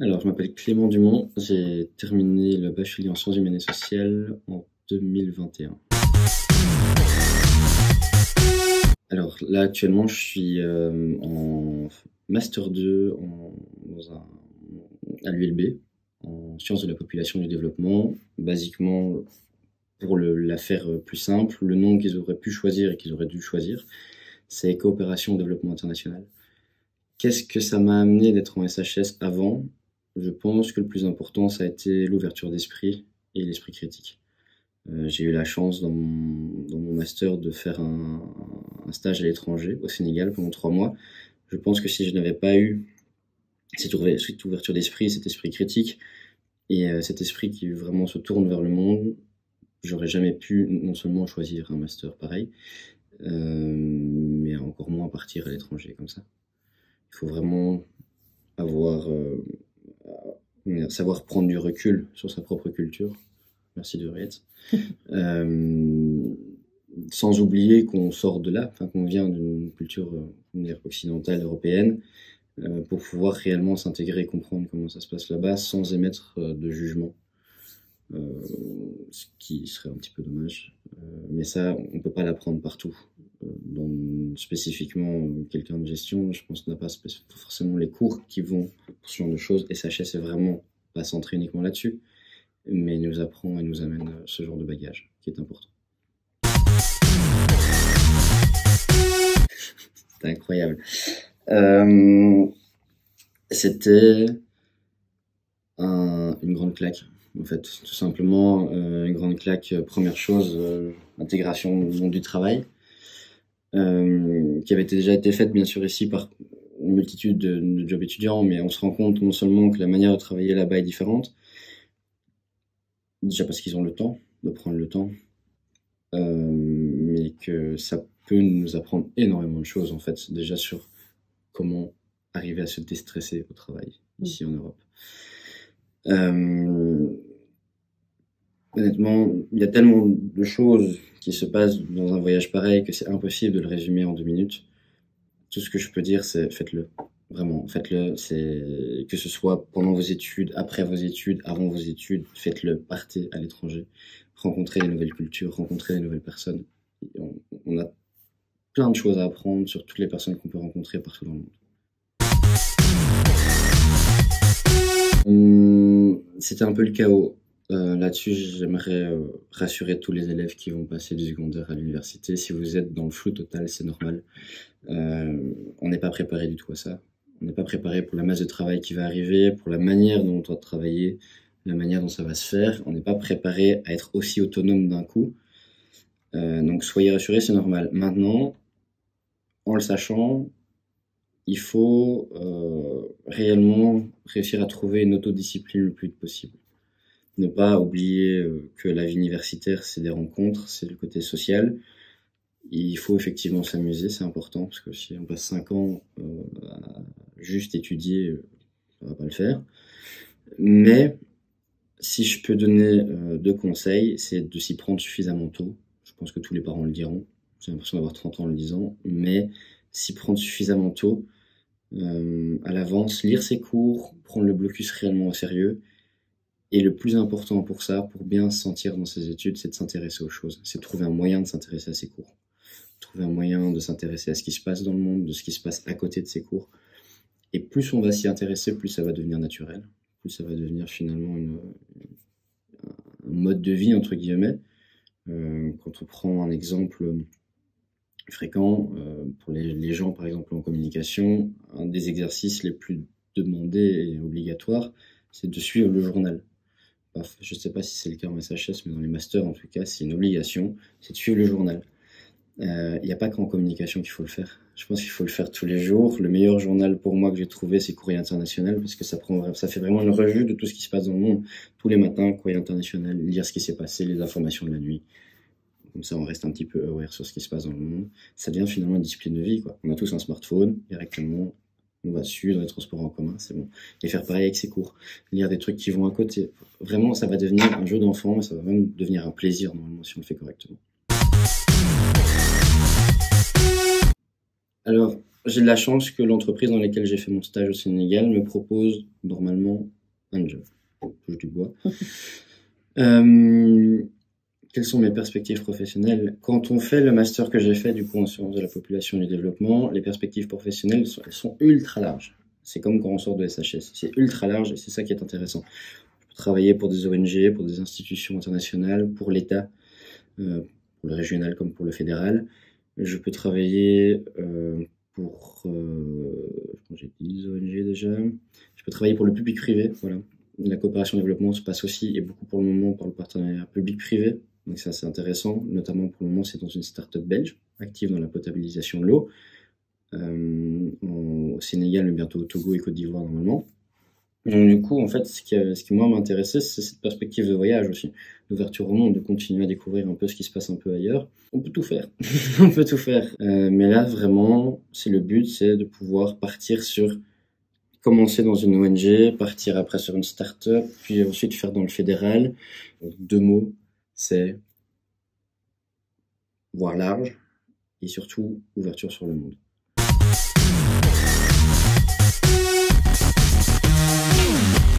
Alors, je m'appelle Clément Dumont, j'ai terminé le bachelier en sciences humaines et sociales en 2021. Alors là, actuellement, je suis en Master 2 à l'ULB, en sciences de la population et du développement. Basiquement, pour la faire plus simple, le nom qu'ils auraient pu choisir et qu'ils auraient dû choisir, c'est Coopération au développement international. Qu'est-ce que ça m'a amené d'être en SHS avant? Je pense que le plus important, ça a été l'ouverture d'esprit et l'esprit critique. J'ai eu la chance dans mon master de faire un stage à l'étranger, au Sénégal, pendant 3 mois. Je pense que si je n'avais pas eu cette ouverture d'esprit, cet esprit critique et cet esprit qui vraiment se tourne vers le monde, j'aurais jamais pu non seulement choisir un master pareil, mais encore moins partir à l'étranger comme ça. Il faut vraiment savoir prendre du recul sur sa propre culture. Merci de Henriette. Sans oublier qu'on sort de là, qu'on vient d'une culture occidentale, européenne, pour pouvoir réellement s'intégrer et comprendre comment ça se passe là-bas sans émettre de jugement. Ce qui serait un petit peu dommage. Mais ça, on ne peut pas l'apprendre partout. Spécifiquement, quelqu'un de gestion, je pense, n'a pas forcément les cours qui vont pour ce genre de choses. Et SHS est vraiment pas centré uniquement là-dessus, mais il nous apprend et nous amène ce genre de bagage qui est important. C'était incroyable. C'était une grande claque. En fait, tout simplement, une grande claque. Première chose, intégration au monde du travail, qui avait déjà été faite bien sûr ici par une multitude de jobs étudiants, mais on se rend compte non seulement que la manière de travailler là-bas est différente, déjà parce qu'ils ont le temps, de prendre le temps, mais que ça peut nous apprendre énormément de choses en fait, déjà sur comment arriver à se déstresser au travail ici en Europe. Honnêtement, il y a tellement de choses qui se passent dans un voyage pareil que c'est impossible de le résumer en 2 minutes. Tout ce que je peux dire, c'est faites-le. Vraiment, faites-le. C'est que ce soit pendant vos études, après vos études, avant vos études, faites-le. Partez à l'étranger, rencontrez des nouvelles cultures, rencontrez des nouvelles personnes. On a plein de choses à apprendre sur toutes les personnes qu'on peut rencontrer partout dans le monde. C'était un peu le chaos. Là-dessus, j'aimerais rassurer tous les élèves qui vont passer du secondaire à l'université. Si vous êtes dans le flou total, c'est normal. On n'est pas préparé du tout à ça. On n'est pas préparé pour la masse de travail qui va arriver, pour la manière dont on doit travailler, la manière dont ça va se faire. On n'est pas préparé à être aussi autonome d'un coup. Donc soyez rassurés, c'est normal. Maintenant, en le sachant, il faut réellement réussir à trouver une autodiscipline le plus vite possible. Ne pas oublier que la vie universitaire, c'est des rencontres, c'est le côté social. Il faut effectivement s'amuser, c'est important, parce que si on passe 5 ans à juste étudier, ça va pas le faire. Mais si je peux donner 2 conseils, c'est de s'y prendre suffisamment tôt. Je pense que tous les parents le diront. J'ai l'impression d'avoir 30 ans en le disant. Mais s'y prendre suffisamment tôt, à l'avance, lire ses cours, prendre le blocus réellement au sérieux. Et le plus important pour ça, pour bien se sentir dans ses études, c'est de s'intéresser aux choses. C'est de trouver un moyen de s'intéresser à ses cours. Trouver un moyen de s'intéresser à ce qui se passe dans le monde, de ce qui se passe à côté de ses cours. Et plus on va s'y intéresser, plus ça va devenir naturel. Plus ça va devenir finalement un mode de vie, entre guillemets. Quand on prend un exemple fréquent, pour les gens par exemple en communication, un des exercices les plus demandés et obligatoires, c'est de suivre le journal. Je ne sais pas si c'est le cas en SHS, mais dans les masters en tout cas, c'est une obligation, c'est de suivre le journal. Il n'y a pas qu'en communication qu'il faut le faire. Je pense qu'il faut le faire tous les jours. Le meilleur journal pour moi que j'ai trouvé, c'est Courrier International, parce que ça fait vraiment une revue de tout ce qui se passe dans le monde. Tous les matins, Courrier International, lire ce qui s'est passé, les informations de la nuit. Comme ça, on reste un petit peu aware sur ce qui se passe dans le monde. Ça devient finalement une discipline de vie, quoi. On a tous un smartphone, directement, on va dessus, dans les transports en commun, c'est bon. Et faire pareil avec ses cours. Lire des trucs qui vont à côté. Vraiment, ça va devenir un jeu d'enfant, et ça va même devenir un plaisir, normalement, si on le fait correctement. Alors, j'ai de la chance que l'entreprise dans laquelle j'ai fait mon stage au Sénégal me propose normalement un job. Touche du bois. Quelles sont mes perspectives professionnelles? Quand on fait le master que j'ai fait, du coup, en sciences de la population et du développement, les perspectives professionnelles, elles sont ultra larges. C'est comme quand on sort de SHS. C'est ultra large et c'est ça qui est intéressant. Je peux travailler pour des ONG, pour des institutions internationales, pour l'État, pour le régional comme pour le fédéral. Je peux travailler pour, j'ai dit ONG déjà. Je peux travailler pour le public privé, voilà. La coopération développement se passe aussi, et beaucoup pour le moment, par le partenariat public-privé. Donc c'est assez intéressant, notamment pour le moment, c'est dans une start-up belge, active dans la potabilisation de l'eau, au Sénégal, mais bientôt au Togo et Côte d'Ivoire normalement. Donc du coup, en fait, ce qui moi m'intéressait, c'est cette perspective de voyage aussi, l'ouverture au monde, de continuer à découvrir un peu ce qui se passe un peu ailleurs. On peut tout faire, on peut tout faire. Mais là, vraiment, c'est le but, c'est de pouvoir partir sur, commencer dans une ONG, partir après sur une start-up, puis ensuite faire dans le fédéral. Donc, 2 mots, c'est voir large et surtout ouverture sur le monde.